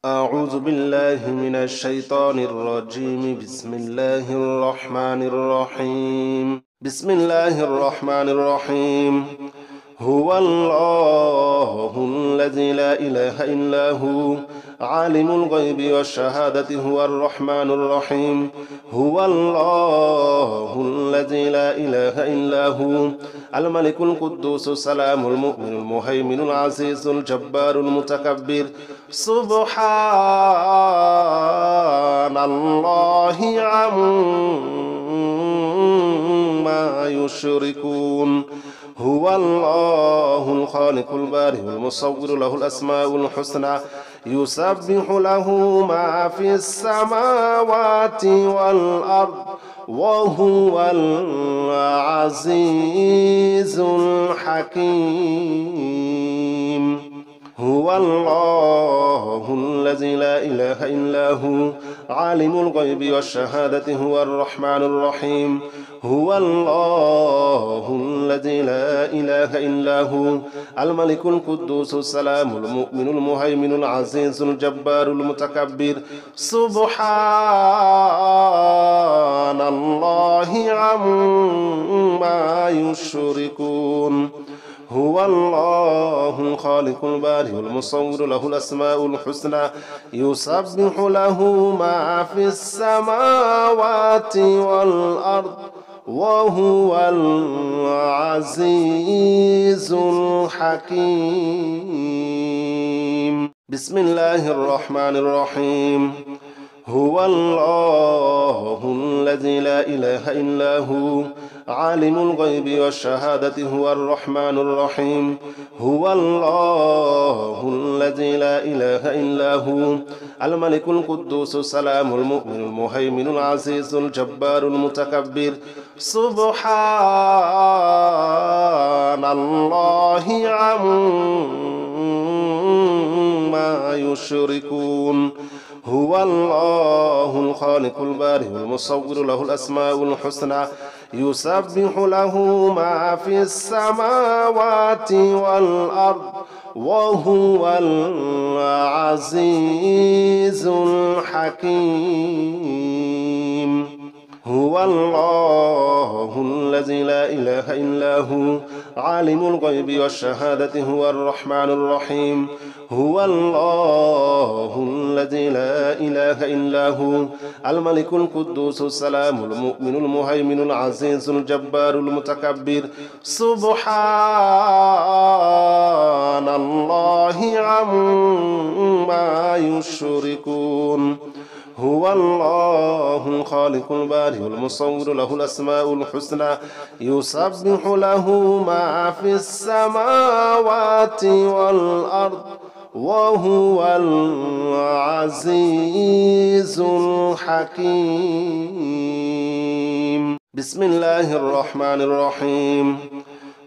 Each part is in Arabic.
أعوذ بالله من الشيطان الرجيم. بسم الله الرحمن الرحيم. بسم الله الرحمن الرحيم. هو الله الذي لا إله إلا هو عالم الغيب والشهادة هو الرحمن الرحيم. هو الله الذي لا إله إلا هو الملك القدوس السلام المؤمن المهيمن العزيز الجبار المتكبر. سبحان الله عما يشركون. هو الله الخالق البارئ المصور له الأسماء الحسنى يسبح له ما في السماوات والأرض وهو العزيز الحكيم. هو الله الذي لا إله إلا هو عالم الغيب والشهادة هو الرحمن الرحيم. هو الله الذي لا إله إلا هو الملك القدوس السلام المؤمن المهيمن العزيز الجبار المتكبر. سبحان الله عما يشركون. هو الله الخالق البارئ المصور له الأسماء الحسنى يسبح له ما في السماوات والأرض وهو العزيز الحكيم. بسم الله الرحمن الرحيم. هو الله الذي لا إله إلا هو عالم الغيب والشهادة هو الرحمن الرحيم. هو الله الذي لا إله إلا هو الملك القدوس السلام المؤمن المهيمن العزيز الجبار المتكبر. سبحان الله عما يشركون. هو الله الخالق البارئ المصور له الأسماء الحسنى يسبح له ما في السماوات والأرض وهو العزيز الحكيم. هو الله الذي لا إله إلا هو عالم الغيب والشهادة هو الرحمن الرحيم. هو الله الذي لا إله إلا هو الملك القدوس السلام المؤمن المهيمن العزيز الجبار المتكبر. سبحان الله عما يشركون. هو الله الخالق البارئ المصور له الأسماء الحسنى يسبح له ما في السماوات والأرض وهو العزيز الحكيم. بسم الله الرحمن الرحيم.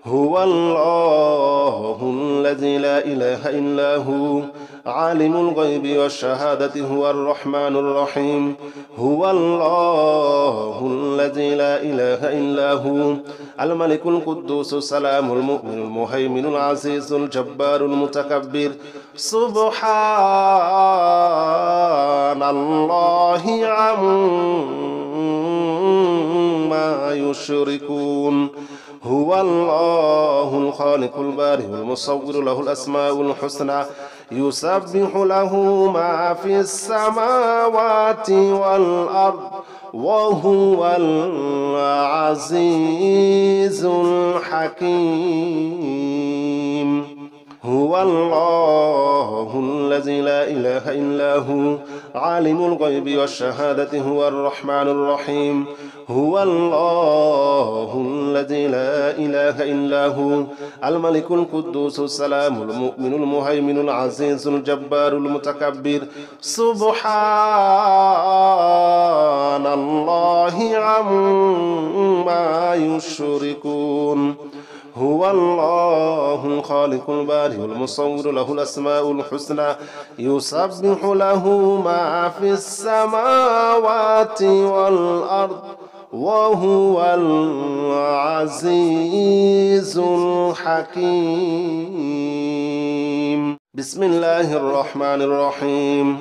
هو الله الذي لا إله إلا هو عالم الغيب والشهادة هو الرحمن الرحيم. هو الله الذي لا إله إلا هو الملك القدوس السلام المؤمن المهيمن العزيز الجبار المتكبر. سبحان الله عما يشركون. هو الله الخالق البارئ المصور له الأسماء الحسنى يسبح له ما في السماوات والأرض وهو العزيز الحكيم. هو الله الذي لا إله إلا هو عالم الغيب والشهادة هو الرحمن الرحيم. هو الله الذي لا إله إلا هو الملك القدوس السلام المؤمن المهيمن العزيز الجبار المتكبر. سبحان الله عما يشركون. هو الله الخالق البارئ المصور له الأسماء الحسنى يسبح له ما في السماوات والأرض وهو العزيز الحكيم. بسم الله الرحمن الرحيم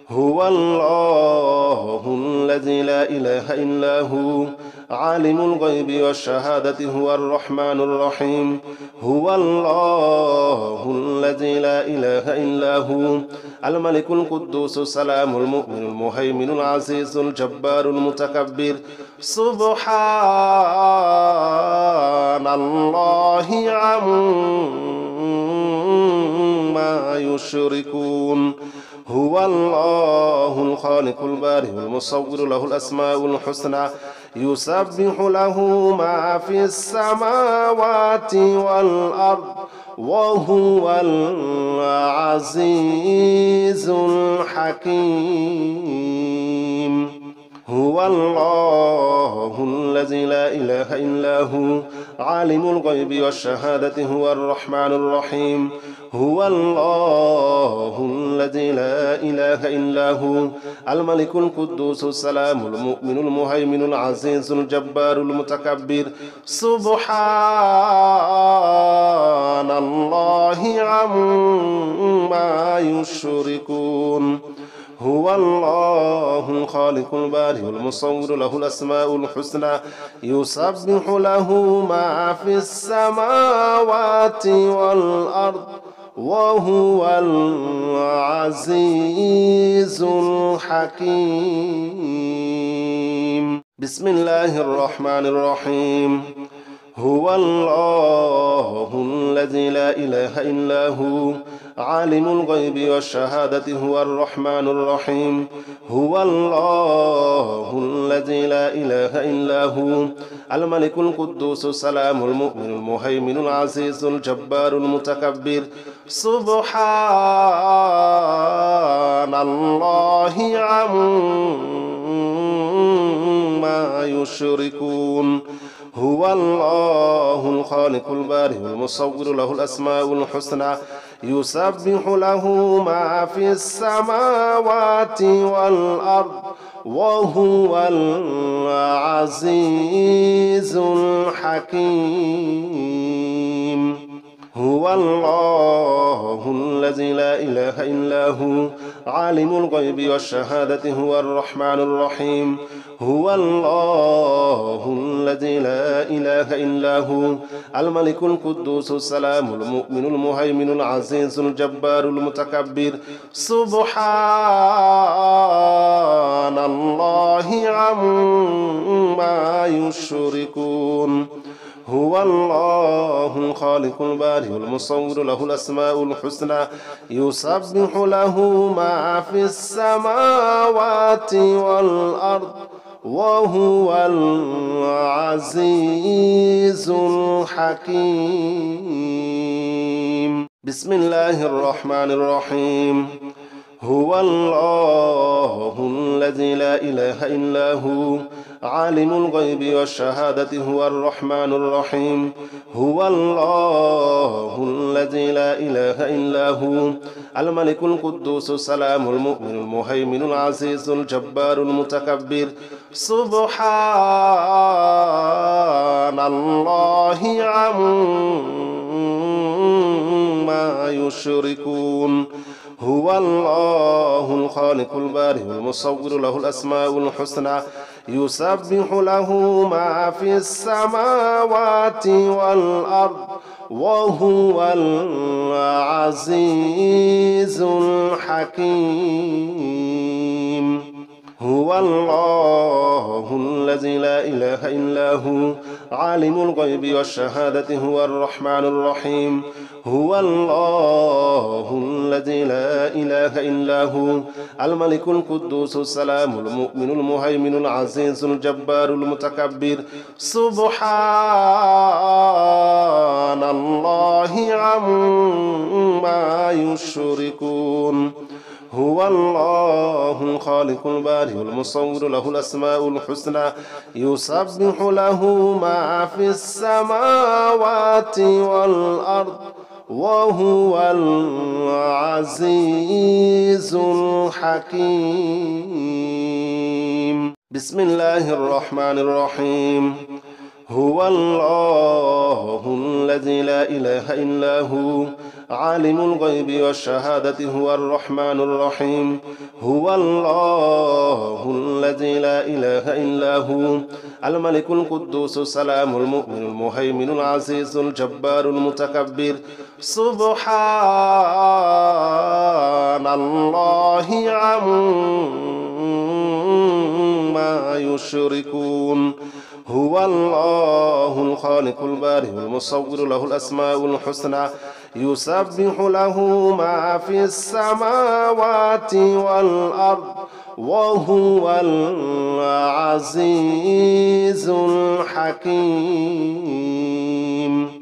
هو الله الذي لا إله إلا هو عالم الغيب والشهادة هو الرحمن الرحيم هو الله الذي لا إله إلا هو الملك القدوس السلام المؤمن المهيمن العزيز الجبار المتكبر سبحان الله عما يشركون هو الله الخالق البارئ المصور له الأسماء الحسنى يسبح له ما في السماوات والأرض وهو العزيز الحكيم هو الله الذي لا إله إلا هو عالم الغيب والشهادة هو الرحمن الرحيم هو الله الذي لا إله إلا هو الملك القدوس السلام المؤمن المهيمن العزيز الجبار المتكبر سبحان الله عما يشركون هو الله الخالق البارئ المصور له الأسماء الحسنى يسبح له ما في السماوات والأرض وهو العزيز الحكيم بسم الله الرحمن الرحيم هو الله الذي لا إله إلا هو عالم الغيب والشهادة هو الرحمن الرحيم هو الله الذي لا إله إلا هو الملك القدوس السلام المؤمن المهيمن العزيز الجبار المتكبر سبحان الله عما يشركون هو الله الخالق البارئ المصور له الأسماء الحسنى يسبح له ما في السماوات والأرض وهو العزيز الحكيم هو الله الذي لا إله إلا هو عالم الغيب والشهادة هو الرحمن الرحيم هو الله الذي لا إله إلا هو الملك القدوس السلام المؤمن المهيمن العزيز الجبار المتكبر سبحان الله عما يشركون هو الله الخالق البارئ المصور له الأسماء الحسنى يسبح له ما في السماوات والأرض وهو العزيز الحكيم بسم الله الرحمن الرحيم هو الله الذي لا إله إلا هو عالم الغيب والشهادة هو الرحمن الرحيم هو الله الذي لا إله إلا هو الملك القدوس السلام المؤمن المهيمن العزيز الجبار المتكبر سبحان الله عما يشركون هو الله الخالق البارئ المصور له الأسماء الحسنى يسبح له ما في السماوات والأرض وهو العزيز الحكيم هو الله الذي لا إله إلا هو عالم الغيب والشهادة هو الرحمن الرحيم هو الله الذي لا إله إلا هو الملك القدوس السلام المؤمن المهيمن العزيز الجبار المتكبر سبحان الله عما يشركون هو الله الخالق البارئ المصور له الأسماء الحسنى يسبح له ما في السماوات والأرض وهو العزيز الحكيم بسم الله الرحمن الرحيم هو الله الذي لا إله إلا هو عالم الغيب والشهادة هو الرحمن الرحيم هو الله الذي لا إله إلا هو الملك القدوس السلام المؤمن المهيمن العزيز الجبار المتكبر سبحان الله عما يشركون هو الله الخالق البارئ المصور له الأسماء الحسنى يسبح له ما في السماوات والأرض وهو العزيز الحكيم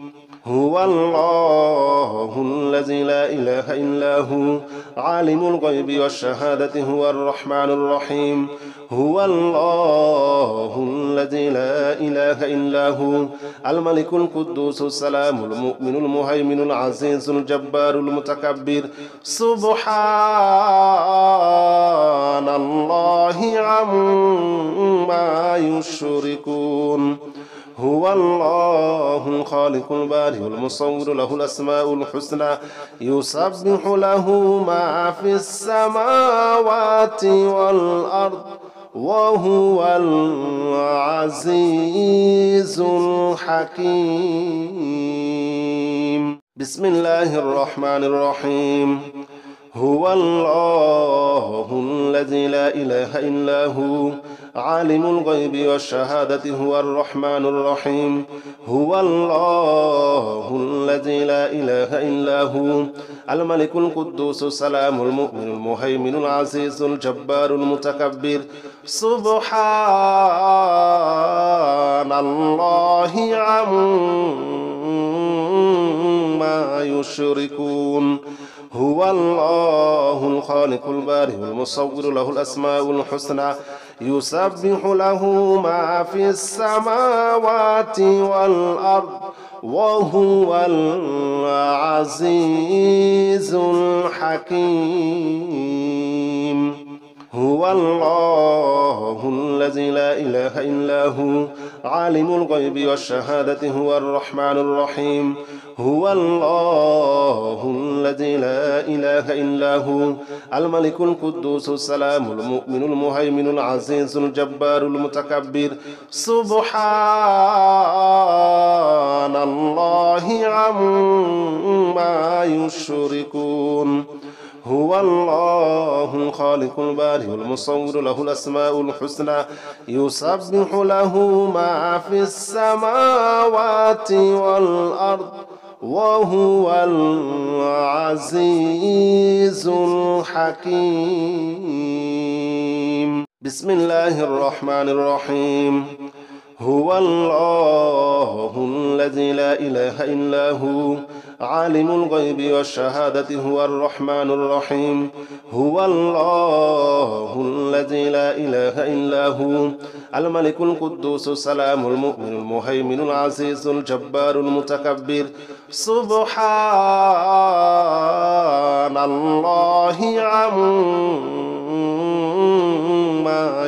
هو الله الذي لا إله إلا هو عالم الغيب والشهادة هو الرحمن الرحيم هو الله الذي لا إله إلا هو الملك القدوس السلام المؤمن المهيمن العزيز الجبار المتكبر سبحان الله عما يشركون هو الله الخالق البارئ المصور له الأسماء الحسنى يسبح له ما في السماوات والأرض وهو العزيز الحكيم بسم الله الرحمن الرحيم هو الله الذي لا إله إلا هو عالم الغيب والشهادة هو الرحمن الرحيم هو الله الذي لا إله إلا هو الملك القدوس السلام المؤمن المهيمن العزيز الجبار المتكبر سبحان الله عما يشركون هو الله الخالق البارئ المصور له الأسماء الحسنى يسبح له ما في السماوات والأرض وهو العزيز الحكيم هو الله الذي لا إله إلا هو عالم الغيب والشهادة هو الرحمن الرحيم هو الله الذي لا إله إلا هو الملك القدوس السلام المؤمن المهيمن العزيز الجبار المتكبر سبحان الله عما يشركون هو الله الخالق البارئ المصور له الأسماء الحسنى يسبح له ما في السماوات والأرض وهو العزيز الحكيم بسم الله الرحمن الرحيم هو الله الذي لا إله إلا هو عالم الغيب والشهادة هو الرحمن الرحيم هو الله الذي لا إله إلا هو الملك القدوس السلام المؤمن المهيمن العزيز الجبار المتكبر سبحان الله عما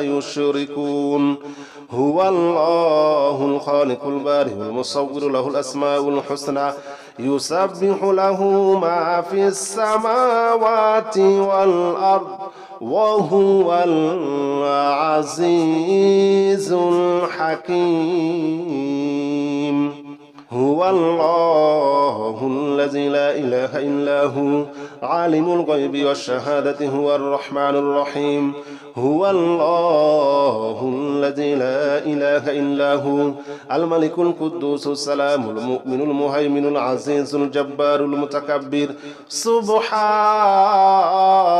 يشركون هو الله الخالق البارئ المصور له الأسماء الحسنى يسبح له ما في السماوات والأرض وهو العزيز الحكيم هو الله الذي لا إله إلا هو عالم الغيب والشهادة هو الرحمن الرحيم هو الله الذي لا إله إلا هو الملك القدوس السلام المؤمن المهيمن العزيز الجبار المتكبر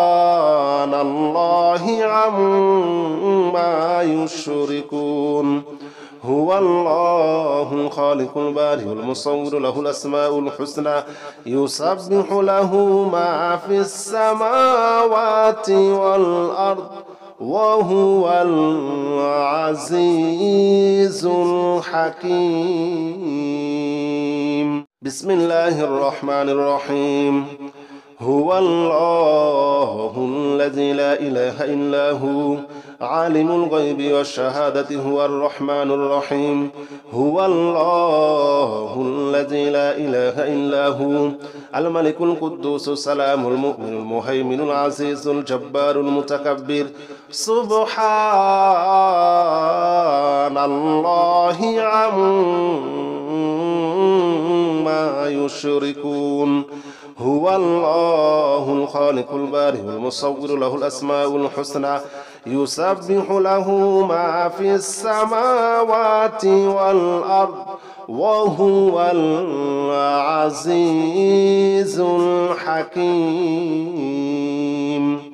سبحان الله عما يشركون هو الله الخالق البارئ المصور له الأسماء الحسنى يسبح له ما في السماوات والأرض وهو العزيز الحكيم بسم الله الرحمن الرحيم هو الله الذي لا إله إلا هو عالم الغيب والشهادة هو الرحمن الرحيم هو الله الذي لا إله إلا هو الملك القدوس السلام المؤمن المهيمن العزيز الجبار المتكبر سبحان الله عما يشركون هو الله الخالق البارئ المصور له الأسماء الحسنى يسبح له ما في السماوات والأرض وهو العزيز الحكيم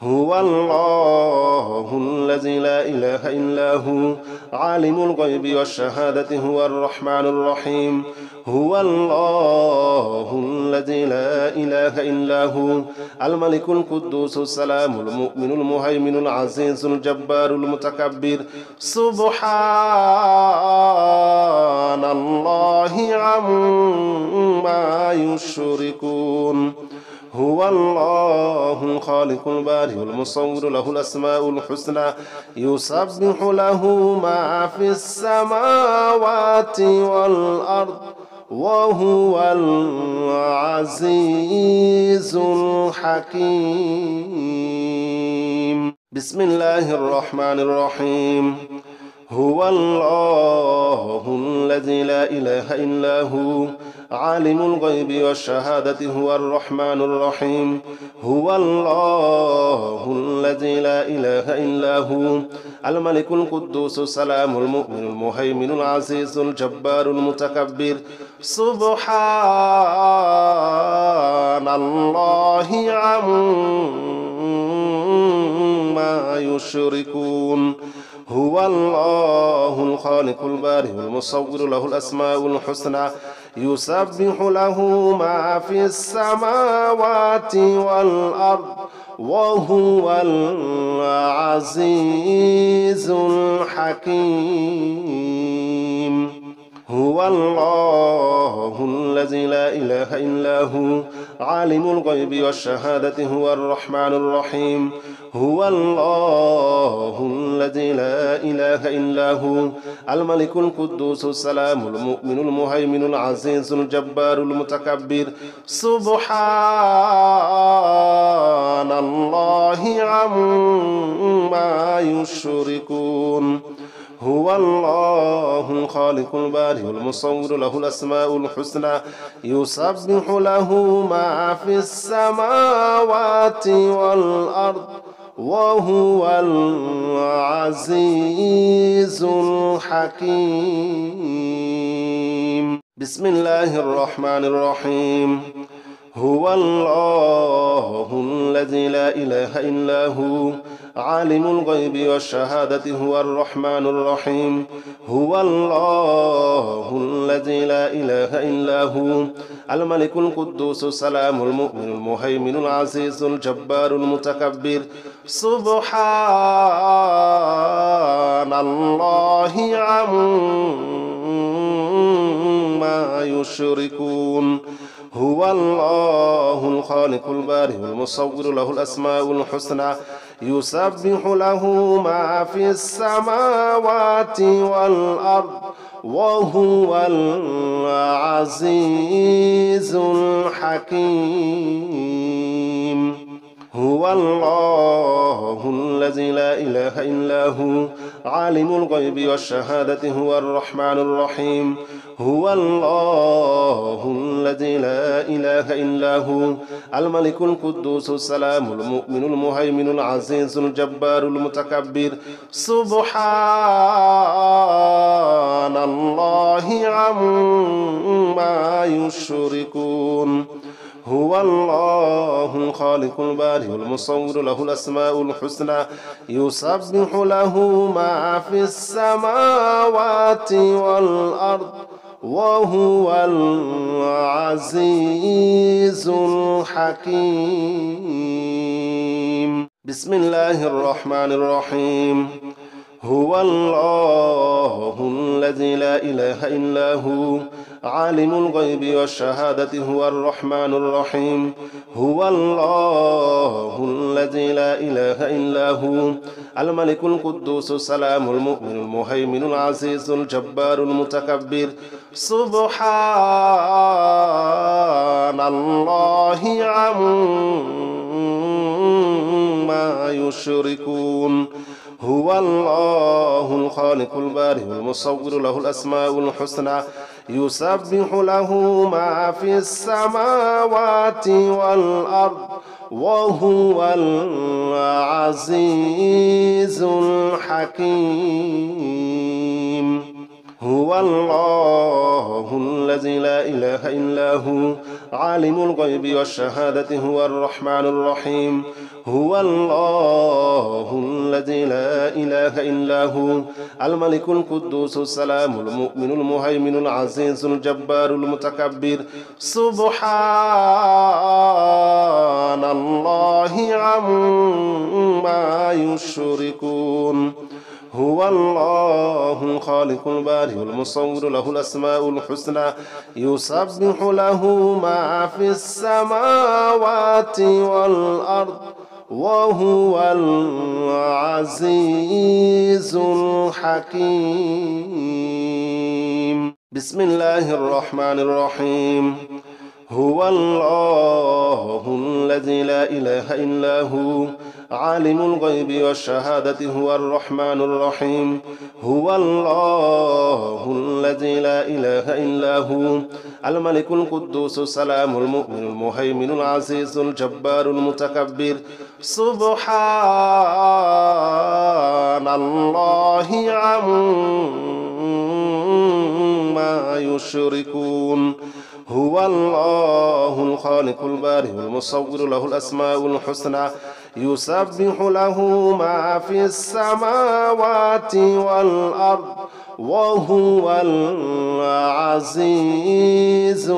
هو الله الذي لا إله إلا هو عالم الغيب والشهادة هو الرحمن الرحيم هو الله الذي لا إله إلا هو الملك القدوس السلام المؤمن المهيمن العزيز الجبار المتكبر سبحان الله عما يشركون هو الله الخالق البارئ المصور له الأسماء الحسنى يسبح له ما في السماوات والأرض وهو العزيز الحكيم بسم الله الرحمن الرحيم هو الله الذي لا إله إلا هو عالم الغيب والشهادة هو الرحمن الرحيم هو الله الذي لا إله إلا هو الملك القدوس السلام المؤمن المهيمن العزيز الجبار المتكبر سبحان الله عما يشركون هو الله الخالق البارئ المصور له الأسماء الحسنى يسبح له ما في السماوات والأرض وهو العزيز الحكيم هو الله الذي لا إله إلا هو عالم الغيب والشهادة هو الرحمن الرحيم هو الله الذي لا إله إلا هو الملك القدوس السلام المؤمن المهيمن العزيز الجبار المتكبر سبحان الله عما يشركون هو الله الخالق البارئ المصور له الأسماء الحسنى يسبح له ما في السماوات والأرض وهو العزيز الحكيم بسم الله الرحمن الرحيم هو الله الذي لا إله إلا هو عالم الغيب والشهادة هو الرحمن الرحيم هو الله الذي لا إله إلا هو الملك القدوس السلام المؤمن المهيمن العزيز الجبار المتكبر سبحان الله عما يشركون هو الله الخالق البارئ المصور له الأسماء الحسنى يسبح له ما في السماوات والأرض وهو العزيز الحكيم هو الله الذي لا إله إلا هو عالم الغيب والشهادة هو الرحمن الرحيم هو الله الذي لا إله إلا هو الملك القدوس السلام المؤمن المهيمن العزيز الجبار المتكبر سبحان الله عما يشركون هو الله الخالق البارئ المصور له الأسماء الحسنى يسبح له ما في السماوات والأرض وهو العزيز الحكيم بسم الله الرحمن الرحيم هو الله الذي لا إله إلا هو عالم الغيب والشهادة هو الرحمن الرحيم هو الله الذي لا إله إلا هو الملك القدوس السلام المؤمن المهيمن العزيز الجبار المتكبر سبحان الله عما يشركون هو الله الخالق البارئ المصور له الأسماء الحسنى يسبح له ما في السماوات والأرض وهو العزيز الحكيم هو الله الذي لا إله إلا هو عالم الغيب والشهادة هو الرحمن الرحيم هو الله الذي لا إله إلا هو الملك القدوس السلام المؤمن المهيمن العزيز الجبار المتكبر سبحان الله عما يشركون هو الله الخالق البارئ المصور له الأسماء الحسنى يسبح له ما في السماوات والأرض وهو العزيز الحكيم بسم الله الرحمن الرحيم هو الله الذي لا إله إلا هو عالم الغيب والشهادة هو الرحمن الرحيم هو الله الذي لا إله إلا هو الملك القدوس السلام المؤمن المهيمن العزيز الجبار المتكبر سبحان الله عما يشركون هو الله الخالق البارئ المصور له الأسماء الحسنى يسبح له ما في السماوات والأرض وهو العزيز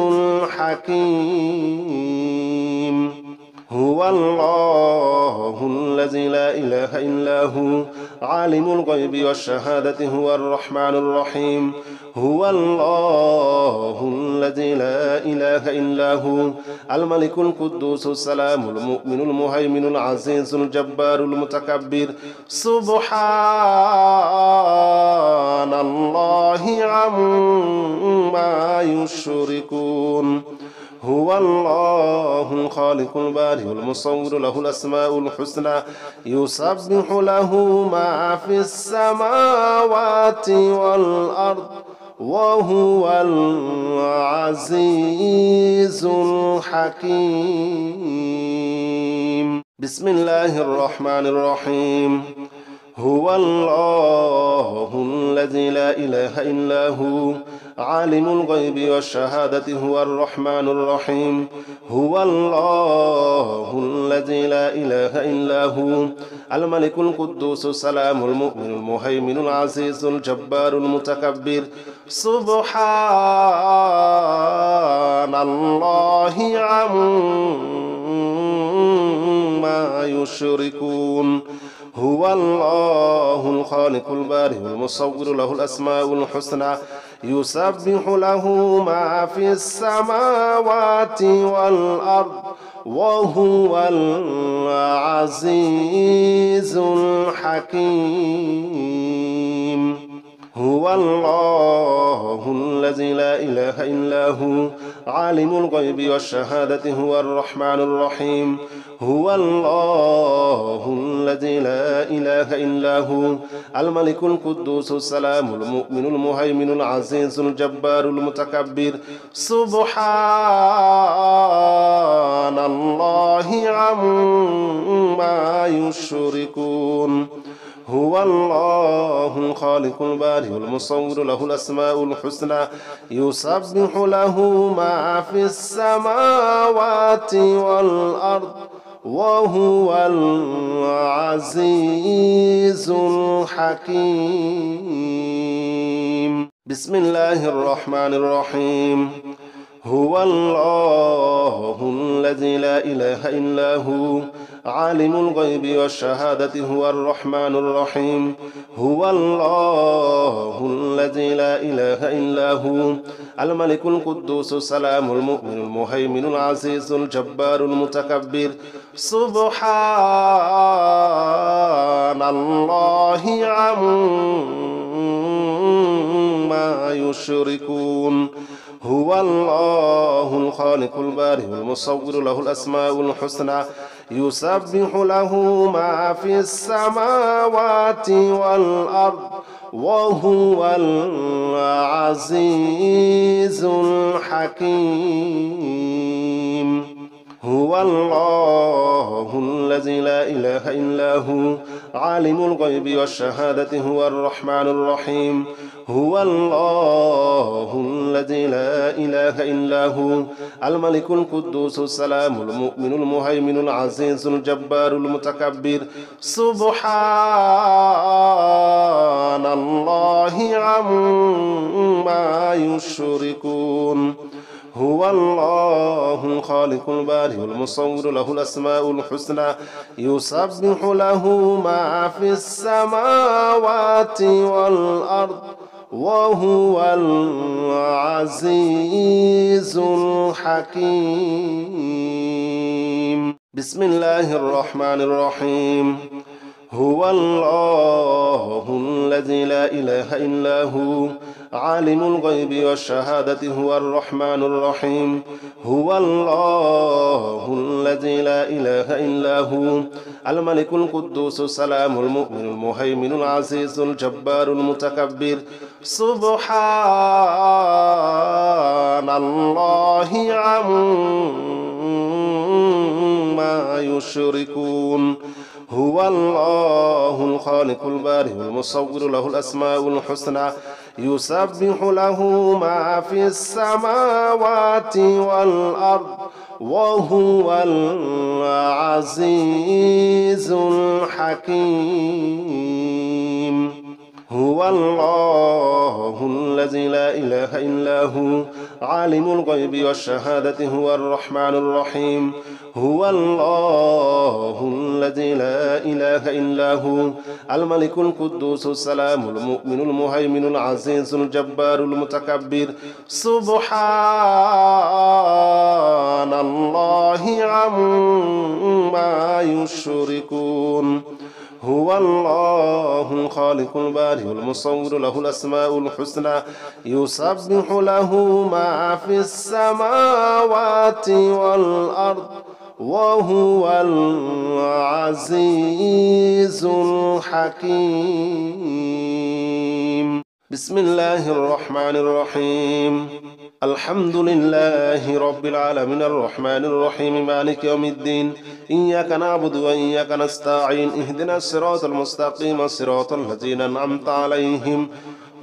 الحكيم هو الله الذي لا إله إلا هو عالم الغيب والشهادة هو الرحمن الرحيم هو الله الذي لا إله إلا هو الملك القدوس السلام المؤمن المهيمن العزيز الجبار المتكبر سبحان الله عما يشركون هو الله الخالق البارئ المصور له الأسماء الحسنى يسبح له ما في السماوات والأرض وهو العزيز الحكيم بسم الله الرحمن الرحيم هو الله الذي لا إله إلا هو عالم الغيب والشهادة هو الرحمن الرحيم هو الله الذي لا إله إلا هو الملك القدوس السلام المؤمن المهيمن العزيز الجبار المتكبر سبحان الله عما يشركون هو الله الخالق البارئ المصور له الأسماء الحسنى يسبح له ما في السماوات والأرض وهو العزيز الحكيم هو الله الذي لا إله إلا هو عالم الغيب والشهادة هو الرحمن الرحيم هو الله الذي لا إله إلا هو الملك القدوس السلام المؤمن المهيمن العزيز الجبار المتكبر سبحان الله عما يشركون هو الله الخالق البارئ المصور له الأسماء الحسنى يسبح له ما في السماوات والأرض وهو العزيز الحكيم بسم الله الرحمن الرحيم هو الله الذي لا إله إلا هو عالم الغيب والشهادة هو الرحمن الرحيم هو الله الذي لا إله إلا هو الملك القدوس السلام المؤمن المهيمن العزيز الجبار المتكبر سبحان الله عما يشركون هو الله الخالق البارئ المصور له الأسماء الحسنى يسبح له ما في السماوات والأرض وهو العزيز الحكيم هو الله الذي لا إله إلا هو عالم الغيب والشهادة هو الرحمن الرحيم هو الله الذي لا إله إلا هو الملك القدوس السلام المؤمن المهيمن العزيز الجبار المتكبر سبحان الله عما يشركون هو الله الخالق البارئ المصور له الأسماء الحسنى يسبح له ما في السماوات والأرض وهو العزيز الحكيم بسم الله الرحمن الرحيم هو الله الذي لا إله إلا هو عالم الغيب والشهادة هو الرحمن الرحيم هو الله الذي لا إله إلا هو الملك القدوس السلام المؤمن المهيمن العزيز الجبار المتكبر سبحان الله عما يشركون هو الله الخالق البارئ المصور له الأسماء الحسنى يسبح له ما في السماوات والأرض وهو العزيز الحكيم هو الله الذي لا إله إلا هو عالم الغيب والشهادة هو الرحمن الرحيم هو الله الذي لا إله إلا هو الملك القدوس السلام المؤمن المهيمن العزيز الجبار المتكبر سبحان الله عما يشركون هو الله الخالق البارئ المصور له الأسماء الحسنى يسبح له ما في السماوات والأرض وهو العزيز الحكيم بسم الله الرحمن الرحيم الحمد لله رب العالمين الرحمن الرحيم مالك يوم الدين إياك نعبد وإياك نستعين اهدنا الصراط المستقيم صراط الذين أنعمت عليهم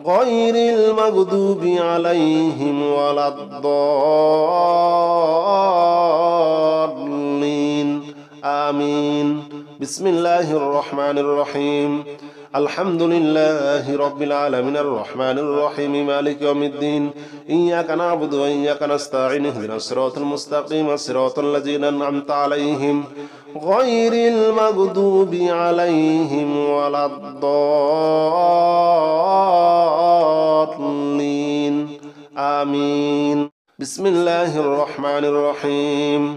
غير المغضوب عليهم ولا الضالين آمين بسم الله الرحمن الرحيم الحمد لله رب العالمين الرحمن الرحيم مالك يوم الدين إياك نعبد وإياك نستعين اهدنا الصراط المستقيم صراط الذين أنعمت عليهم غير المغضوب عليهم ولا الضالين آمين بسم الله الرحمن الرحيم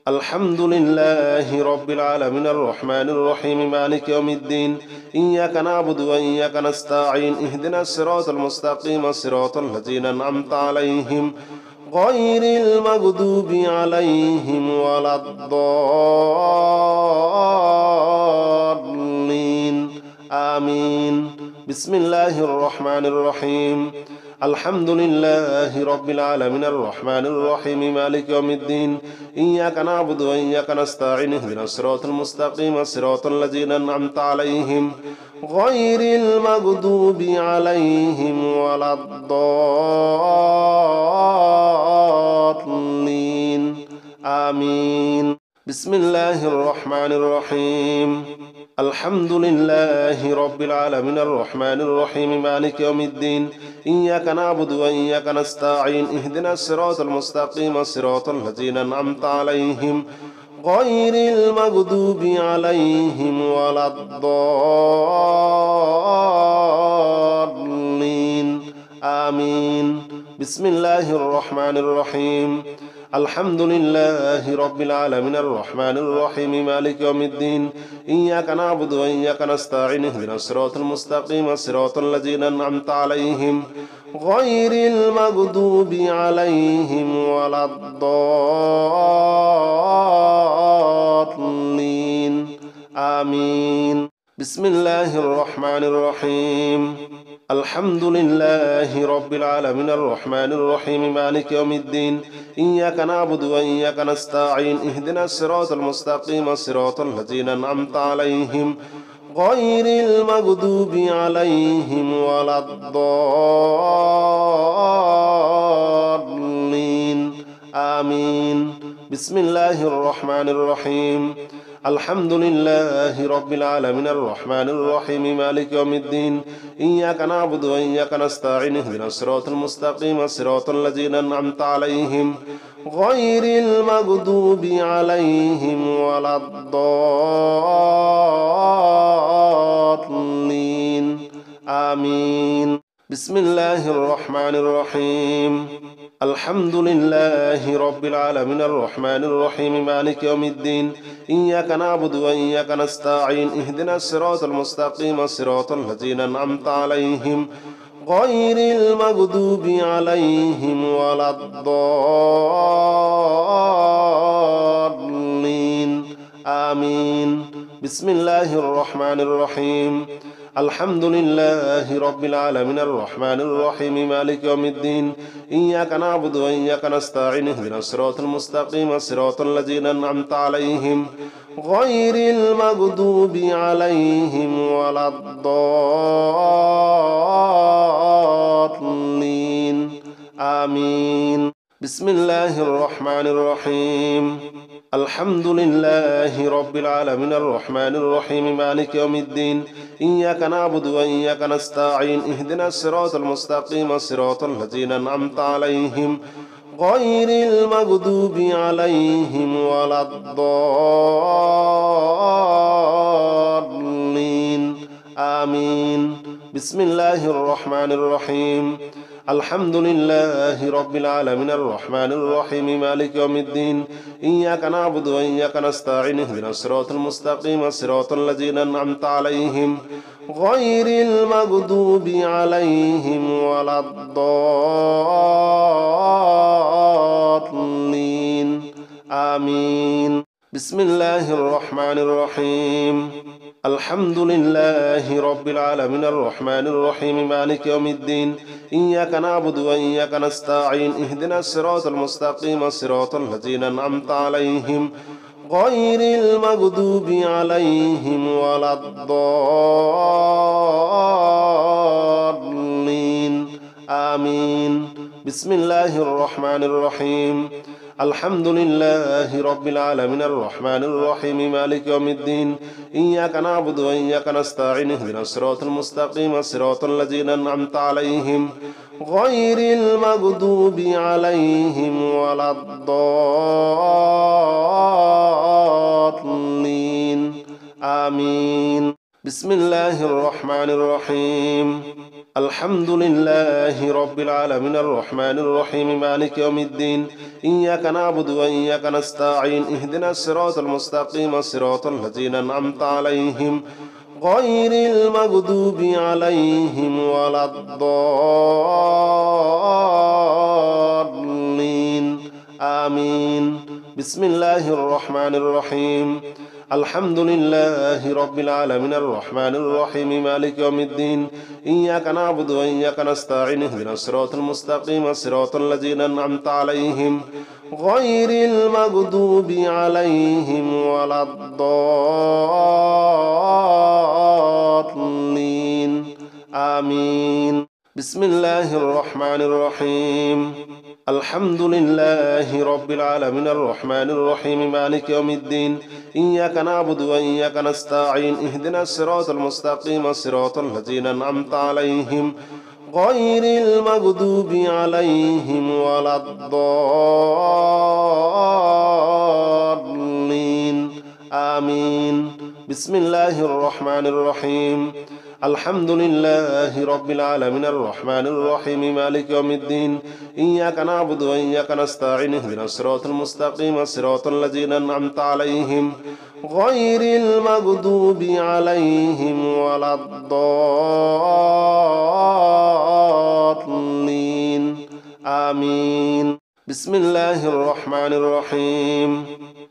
الحمد لله رب العالمين الرحمن الرحيم مالك يوم الدين إياك نعبد وإياك نستعين اهدنا الصراط المستقيم صراط الذين أنعمت عليهم غير المغضوب عليهم ولا الضالين آمين بسم الله الرحمن الرحيم الحمد لله رب العالمين الرحمن الرحيم مالك يوم الدين إياك نعبد وإياك نستعين اهدنا الصراط المستقيم صراط الذين أنعمت عليهم غير المغضوب عليهم ولا الضالين آمين بسم الله الرحمن الرحيم الحمد لله رب العالمين الرحمن الرحيم مالك يوم الدين إياك نعبد وإياك نستعين اهدنا الصراط المستقيم صراط الذين أنعمت عليهم غير المغضوب عليهم ولا الضالين آمين بسم الله الرحمن الرحيم الحمد لله رب العالمين الرحمن الرحيم مالك يوم الدين إياك نعبد وإياك نستعين اهدنا الصراط المستقيم صراط الذين أنعمت عليهم غير المغضوب عليهم ولا الضالين آمين بسم الله الرحمن الرحيم الحمد لله رب العالمين الرحمن الرحيم مالك يوم الدين إياك نعبد وإياك نستعين اهدنا الصراط المستقيم صراط الذين أنعمت عليهم غير المغضوب عليهم ولا الضالين آمين بسم الله الرحمن الرحيم الحمد لله رب العالمين الرحمن الرحيم مالك يوم الدين إياك نعبد وإياك نستعين اهدنا الصراط المستقيم صراط الذين أنعمت عليهم غير المغضوب عليهم ولا الضالين آمين بسم الله الرحمن الرحيم الحمد لله رب العالمين الرحمن الرحيم مالك يوم الدين إياك نعبد وإياك نستعين اهدنا الصراط المستقيم صراط الذين أنعمت عليهم غير المغضوب عليهم ولا الضالين آمين بسم الله الرحمن الرحيم الحمد لله رب العالمين الرحمن الرحيم مالك يوم الدين إياك نعبد وإياك نستعين اهدنا الصراط المستقيم صراط الذين أنعمت عليهم غير المغضوب عليهم ولا الضالين آمين بسم الله الرحمن الرحيم الحمد لله رب العالمين الرحمن الرحيم مالك يوم الدين إياك نعبد وإياك نستعين اهدنا الصراط المستقيم صراط الذين أنعمت عليهم غير المغضوب عليهم ولا الضالين آمين بسم الله الرحمن الرحيم الحمد لله رب العالمين الرحمن الرحيم مالك يوم الدين إياك نعبد وإياك نستعين اهدنا الصراط المستقيم صراط الذين أنعمت عليهم غير المغضوب عليهم ولا الضالين آمين بسم الله الرحمن الرحيم الحمد لله رب العالمين الرحمن الرحيم مالك يوم الدين إياك نعبد وإياك نستعين اهدنا الصراط المستقيم صراط الذين أنعمت عليهم غير المغضوب عليهم ولا الضالين آمين بسم الله الرحمن الرحيم الحمد لله رب العالمين الرحمن الرحيم مالك يوم الدين إياك نعبد وإياك نستعين اهدنا الصراط المستقيم صراط الذين أنعمت عليهم غير المغضوب عليهم ولا الضالين آمين بسم الله الرحمن الرحيم الحمد لله رب العالمين الرحمن الرحيم مالك يوم الدين إياك نعبد وإياك نستعين اهدنا الصراط المستقيم صراط الذين أنعمت عليهم غير المغضوب عليهم ولا الضالين آمين بسم الله الرحمن الرحيم الحمد لله رب العالمين الرحمن الرحيم مالك يوم الدين إياك نعبد وإياك نستعين اهدنا الصراط المستقيم صراط الذين أنعمت عليهم غير المغضوب عليهم ولا الضالين آمين بسم الله الرحمن الرحيم الحمد لله رب العالمين الرحمن الرحيم مالك يوم الدين إياك نعبد وإياك نستعين اهدنا الصراط المستقيم صراط الذين أنعمت عليهم غير المغضوب عليهم ولا الضالين آمين. بسم الله الرحمن الرحيم. الحمد لله رب العالمين الرحمن الرحيم مالك يوم الدين إياك نعبد وإياك نستعين اهدنا الصراط المستقيم صراط الذين أنعمت عليهم غير المغضوب عليهم ولا الضالين آمين. بسم الله الرحمن الرحيم.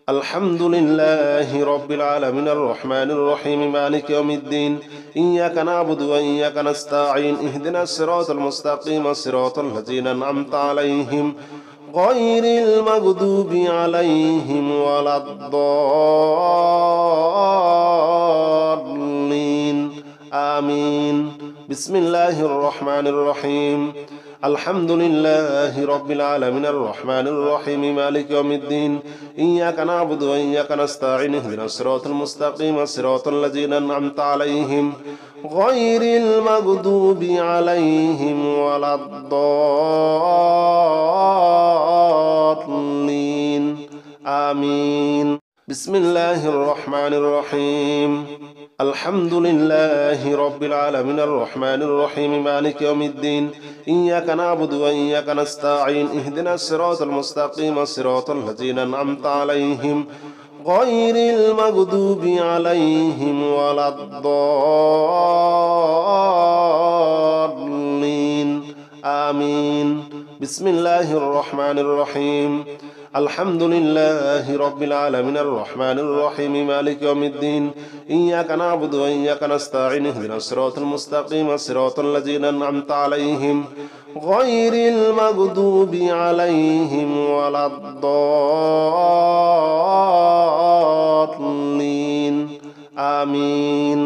الحمد لله رب العالمين الرحمن الرحيم مالك يوم الدين إياك نعبد وإياك نستعين اهدنا الصراط المستقيم صراط الذين أنعمت عليهم غير المغضوب عليهم ولا الضالين آمين. بسم الله الرحمن الرحيم. الحمد لله رب العالمين الرحمن الرحيم مالك يوم الدين إياك نعبد وإياك نستعين اهدنا الصراط المستقيم صراط الذين أنعمت عليهم غير المغضوب عليهم ولا الضالين آمين. بسم الله الرحمن الرحيم. الحمد لله رب العالمين الرحمن الرحيم مالك يوم الدين إياك نعبد وإياك نستعين اهدنا الصراط المستقيم صراط الذين أنعمت عليهم غير المغضوب عليهم ولا الضالين آمين. بسم الله الرحمن الرحيم. الحمد لله رب العالمين الرحمن الرحيم مالك يوم الدين إياك نعبد وإياك نستعين اهدنا الصراط المستقيم صراط الذين أنعمت عليهم غير المغضوب عليهم ولا الضالين آمين.